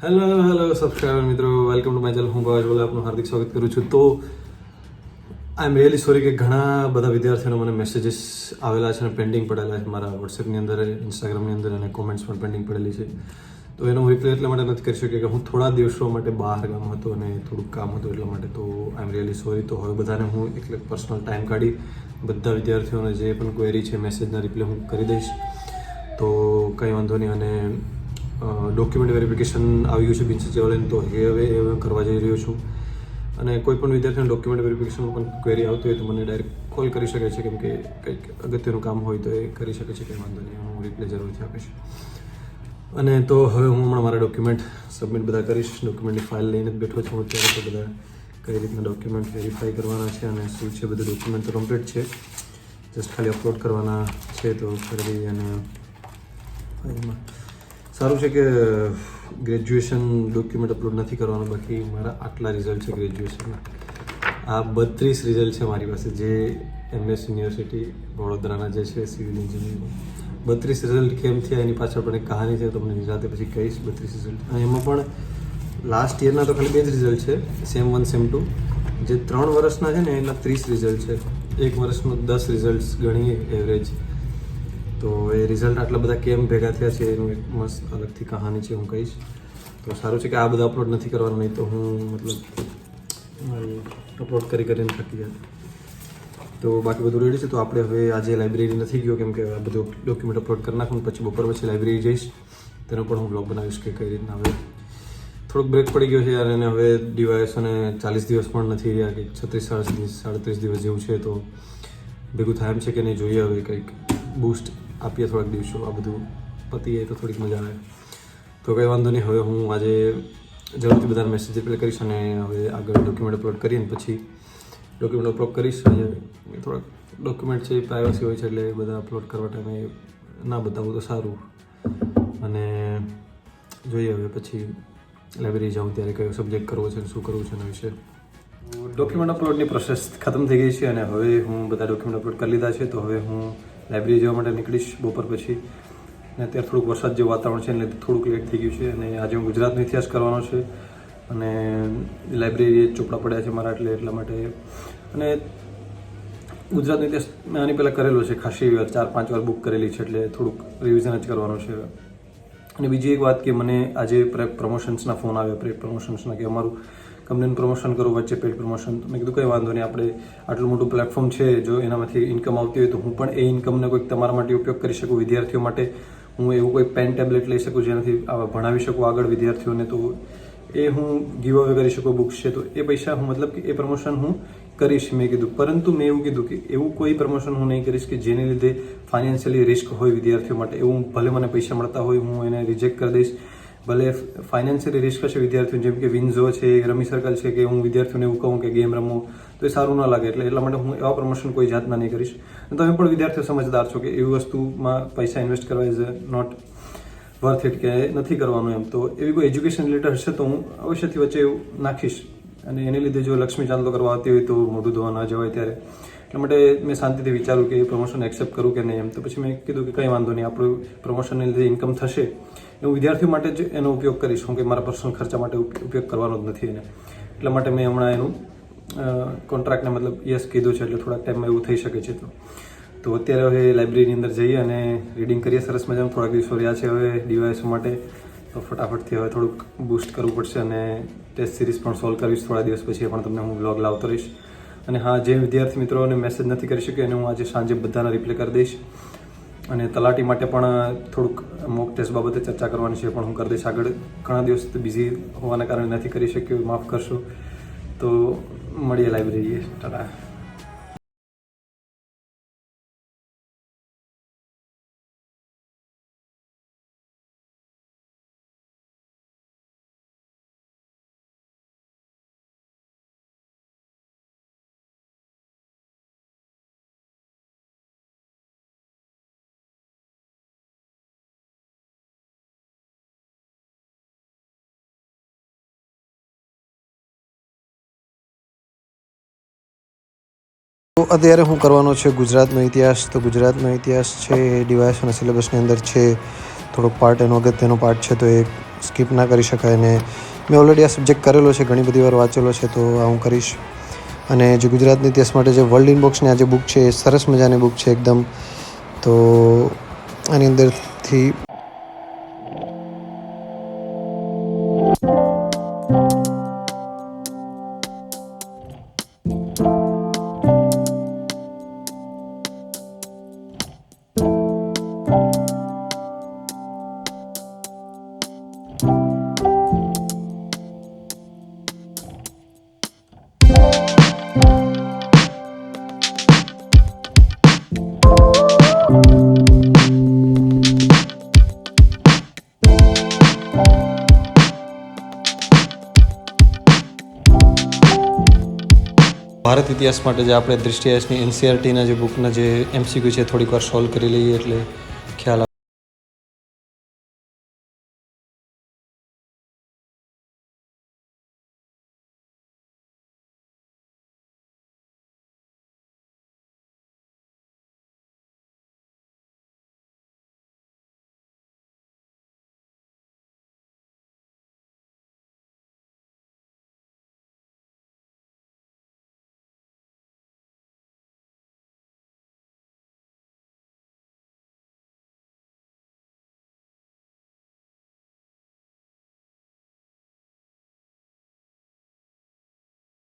Hello subscriber મિત્રો, welcome to my channel. હું ભાવેશ બોલે આપનું હાર્દિક સ્વાગત કરું છું. તો આઈ એમ રિયલી સોરી કે ઘણા બધા વિદ્યાર્થીઓને મને મેસેજીસ આવેલા છે અને પેન્ડિંગ પડેલા છે મારા વોટ્સએપની અંદર, ઇન્સ્ટાગ્રામની અંદર અને કોમેન્ટ્સ પણ પેન્ડિંગ પડેલી છે. તો એનો હું રિપ્લાય એટલા માટે નથી કરી શક્યો કે હું થોડા દિવસો માટે બહાર ગામ હતો અને થોડુંક કામ હતું એટલા માટે. તો આઈ એમ રિયલી સોરી. તો હવે બધાને હું એટલે પર્સનલ ટાઈમ કાઢી બધા વિદ્યાર્થીઓને જે પણ ક્વેરી છે મેસેજના રિપ્લાય હું કરી દઈશ. તો કંઈ વાંધો નહીં. અને ડોક્યુમેન્ટ વેરિફિકેશન આવી ગયું છે બિન સચિવાલયનું, તો હવે કરવા જઈ રહ્યો છું. અને કોઈ પણ વિદ્યાર્થીઓને ડોક્યુમેન્ટ વેરિફિકેશન પણ ક્વેરી આવતી હોય તો મને ડાયરેક્ટ કોલ કરી શકે છે, કેમ કે કંઈક અગત્યનું કામ હોય તો એ કરી શકે છે. કંઈ વાંધો નહીં, હું રિપ્લાય જરૂરથી આપીશ. અને તો હવે હું હમણાં મારા ડોક્યુમેન્ટ સબમિટ બધા કરીશ. ડોક્યુમેન્ટની ફાઇલ લઈને જ બેઠો છું અત્યારે. તો બધા કઈ રીતના ડોક્યુમેન્ટ વેરીફાઈ કરવાના છે અને શું છે બધું ડોક્યુમેન્ટ તો કમ્પ્લીટ છે, જસ્ટ ખાલી અપલોડ કરવાના છે. તો કરી અને એમાં સારું છે કે ગ્રેજ્યુએશન ડોક્યુમેન્ટ અપલોડ નથી કરવાનું. બાકી મારા આટલા રિઝલ્ટ છે ગ્રેજ્યુએશનના, આ 32 રિઝલ્ટ છે મારી પાસે, જે એમએસ યુનિવર્સિટી વડોદરાના જે છે સિવિલ એન્જિનિયરિંગ. 32 રિઝલ્ટ કેમ થયા એની પાછળ પણ એક કહાની છે, તમને નિરાતે પછી કહીશ. 32 રિઝલ્ટ અને એમાં પણ લાસ્ટ યરના તો ખાલી 2 જ રિઝલ્ટ છે, સેમ 1 સેમ 2. જે 3 વર્ષના છે ને એના 30 રિઝલ્ટ છે. એક વર્ષનું 10 રિઝલ્ટ ગણીએ એવરેજ. તો એ રિઝલ્ટ આટલા બધા કેમ ભેગા થયા છે એનું એક મસ્ત અલગથી કહાની છે, હું કહીશ. તો સારું છે કે આ બધા અપલોડ નથી કરવાનું, નહીં તો હું અપલોડ કરીને થકી જાય. તો બાકી બધું રેડી છે. તો આપણે હવે આજે લાઇબ્રેરી નથી ગયો, કેમ કે આ બધું ડોક્યુમેન્ટ અપલોડ કરી નાખું, પછી બપોર પછી લાઇબ્રેરી જઈશ. તેનો પણ હું બ્લોગ બનાવીશ કે કઈ રીતના. હવે થોડોક બ્રેક પડી ગયો છે યાર, અને હવે ડીવાયએસ અને 40 દિવસ પણ નથી રહ્યા, કે 36 37 દિવસ જેવું છે. તો ભેગું થાય એમ છે કે નહીં, જોઈએ હવે કંઈક બૂસ્ટ આપીએ થોડાક દિવસો, આ બધું પતી જાય તો થોડીક મજા આવે. તો કંઈ વાંધો નહીં. હવે હું આજે જરૂરથી બધાને મેસેજ રિપ્લાય કરીશ અને હવે આગળ ડોક્યુમેન્ટ અપલોડ કરીને પછી ડોક્યુમેન્ટ અપલોડ કરીશ. થોડાક ડોક્યુમેન્ટ છે પ્રાઇવસી હોય છે, એટલે બધા અપલોડ કરવા ટાઈમે ના બતાવું તો સારું. અને જોઈએ હવે પછી લાઇબ્રેરી જાઉં ત્યારે કયો સબ્જેક્ટ કરવો છે અને શું કરવું છે એના વિશે. ડોક્યુમેન્ટ અપલોડની પ્રોસેસ ખતમ થઈ ગઈ છે અને હવે હું બધા ડોક્યુમેન્ટ અપલોડ કરી લીધા છે. તો હવે હું લાઇબ્રેરી જવા માટે નીકળીશ બપોર પછી. અને અત્યારે થોડુંક વરસાદ જેવું વાતાવરણ છે એટલે થોડુંક લેટ થઈ ગયું છે. અને આજે હું ગુજરાતનો ઇતિહાસ કરવાનો છે અને લાઇબ્રેરી ચોપડા પડ્યા છે મારા, એટલા માટે. અને ગુજરાતનો ઇતિહાસ મેં આની પહેલાં કરેલો છે ખાસી વાર, 4-5 વાર બુક કરેલી છે, એટલે થોડુંક રિવિઝન જ કરવાનું છે. અને બીજી એક વાત કે મને આજે પ્રમોશન્સના ફોન આવ્યા, પ્રમોશન્સના, કે અમારું કંપનીનું પ્રમોશન કરો, વચ્ચે પેડ પ્રમોશન. તો મેં કીધું કંઈ વાંધો નહીં, આપણે આટલું મોટું પ્લેટફોર્મ છે, જો એનામાંથી ઇન્કમ આવતી હોય તો હું પણ એ ઇન્કમને કોઈક તમારા માટે ઉપયોગ કરી શકું. વિદ્યાર્થીઓ માટે હું એવું કોઈ પેન ટેબ્લેટ લઈ શકું જેનાથી ભણાવી શકું આગળ વિદ્યાર્થીઓને. તો એ હું ગીવ અવે કરી શકું, બુક્સ છે. તો એ પૈસા હું મતલબ કે એ પ્રમોશન હું કરીશ મેં કીધું. પરંતુ મેં એવું કીધું કે એવું કોઈ પ્રમોશન હું નહીં કરીશ કે જેને લીધે ફાઇનાન્શિયલી રિસ્ક હોય વિદ્યાર્થીઓ માટે. એવું ભલે મને પૈસા મળતા હોય હું એને રિજેક્ટ કરી દઈશ. ભલે ફાઇનાન્શિયલી રિસ્ક હશે વિદ્યાર્થીઓ, જેમ કે વિન્ઝો છે, રમી સર્કલ છે, કે હું વિદ્યાર્થીઓને એવું કહું કે ગેમ રમો, તો એ સારું ના લાગે. એટલા માટે હું એવા પ્રમોશન કોઈ જાતના નહીં કરીશ. અને તમે પણ વિદ્યાર્થીઓ સમજદાર છો કે એવી વસ્તુમાં પૈસા ઇન્વેસ્ટ કરવા ઇઝ નોટ વર્થ ઇટ, કે નથી કરવાનું એમ. તો એવી કોઈ એજ્યુકેશન રિલેટેડ હશે તો હું અવશ્યથી વચ્ચે એવું નાખીશ. અને એને લીધે જો લક્ષ્મી ચાંદલો કરવા આવતી હોય તો મોઢું ધોવા ના જવાય ત્યારે. એટલા માટે મેં શાંતિથી વિચાર્યું કે એ પ્રમોશન એક્સેપ્ટ કરું કે નહીં એમ. તો પછી મેં કીધું કે કંઈ વાંધો નહીં, આપણું પ્રમોશનને લીધે ઇન્કમ થશે હું વિદ્યાર્થીઓ માટે જ એનો ઉપયોગ કરીશ. હું કે મારા પર્સનલ ખર્ચા માટે ઉપયોગ કરવાનો જ નથી એને. એટલા માટે મેં હમણાં એનું કોન્ટ્રાક્ટને મતલબ યસ કીધું છે, એટલે થોડાક ટાઈમમાં એવું થઈ શકે છે. તો અત્યારે હવે લાઇબ્રેરીની અંદર જઈએ અને રીડિંગ કરીએ સરસ મજાનું. થોડાક દિવસો રહ્યા છે હવે ડીવાયએસ માટે, તો ફટાફટથી હવે થોડુંક બૂસ્ટ કરવું પડશે. અને ટેસ્ટ સિરીઝ પણ સોલ્વ કરીશ થોડા દિવસ પછી, પણ તમને હું વ્લોગ લાવતો રહીશ. અને હા, જે વિદ્યાર્થી મિત્રોને મેસેજ નથી કરી શક્યો એને હું આજે સાંજે બધાના રિપ્લાય કરી દઈશ. અને તલાટી માટે પણ થોડુંક મોક ટેસ્ટ બાબતે ચર્ચા કરવાની છે, પણ હું કરી દઈશ આગળ. ઘણા દિવસ બિઝી હોવાના કારણે નથી કરી શક્યો, માફ કરશો. તો મળીએ લાઇબ્રેરીએ. ટાટા. તો અત્યારે હું કરવાનો છે ગુજરાતનો ઇતિહાસ. તો ગુજરાતનો ઇતિહાસ છે એ ડીવાયએસ અને સિલેબસની અંદર છે. થોડોક પાર્ટ એનો અગત્યનો પાર્ટ છે, તો એ સ્કીપ ના કરી શકાય. અને મેં ઓલરેડી આ સબ્જેક્ટ કરેલો છે, ઘણી બધી વાર વાંચેલો છે, તો આ હું કરીશ. અને જે ગુજરાતની ઇતિહાસ માટે જે વર્લ્ડ ઇનબોક્સની આ જે બુક છે એ સરસ મજાની બુક છે એકદમ. તો આની અંદરથી ભારત ઇતિહાસ માટે જે આપણે દૃષ્ટિઆસની એનસીઆરટીના જે બુકના જે એમસીક્યુ છે થોડીક વાર સોલ્વ કરી લઈએ એટલે